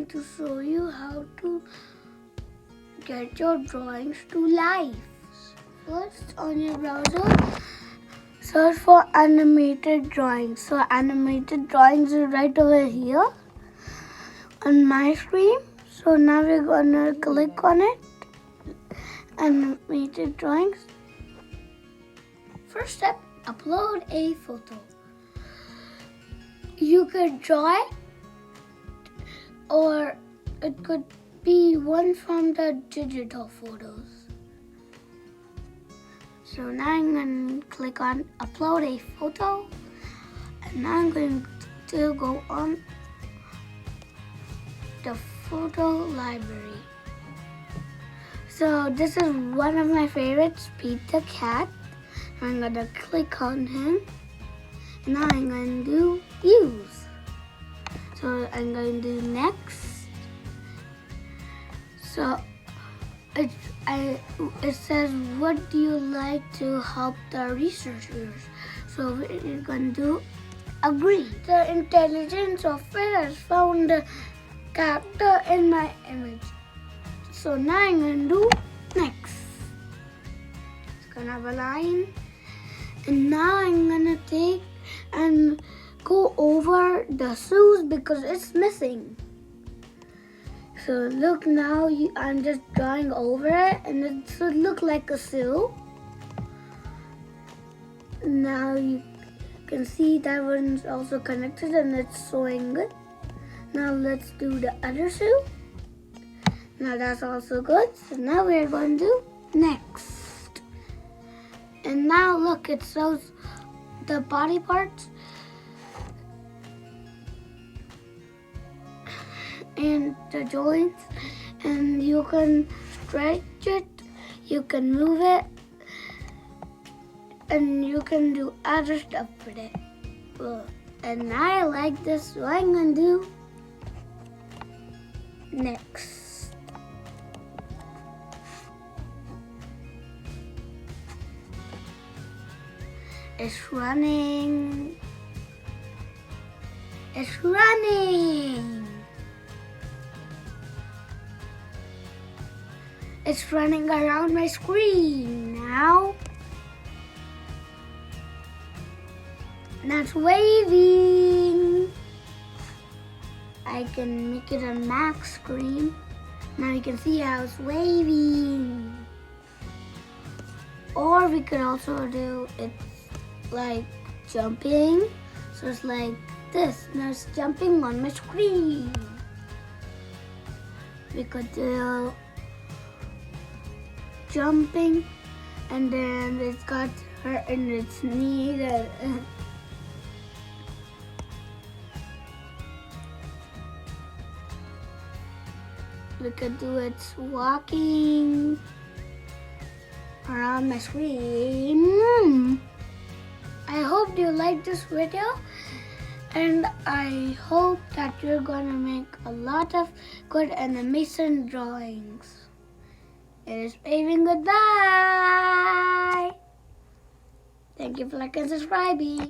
going to show you how to get your drawings to life. First, on your browser, search for animated drawings. So animated drawings is right over here on my screen. So now we're gonna click on it. Animated drawings. First step, upload a photo. You could draw it, or it could be one from the digital photos. So now I'm going to click on upload a photo, and now I'm going to go on the photo library. So this is one of my favorites, Pete the Cat. I'm going to click on him. Now I'm going to do use. So I'm going to do next. So it says, what do you like to help the researchers? So we're going to do agree. The intelligence software has found the character in my image. So now I'm going to do next. It's going to have a line. And now I'm going to take and go over the shoes because it's missing. So look, now I'm just drawing over it and it should look like a shoe. Now you can see that one's also connected and it's showing good. Now let's do the other shoe. Now that's also good. So now we're going to do next. And now look, it shows the body parts and the joints, and you can stretch it, you can move it, and you can do other stuff with it. And I like this, so I'm gonna do next. It's running. It's running. It's running around my screen now. Now it's waving. I can make it a max screen. Now you can see how it's waving. Or we could also do it like jumping. So it's like this. Now it's jumping on my screen. We could do jumping, and then it's got her in its knee. We could do it walking around my screen. I hope you liked this video, and I hope that you're gonna make a lot of good animation drawings. It is waving goodbye. Thank you for liking and subscribing.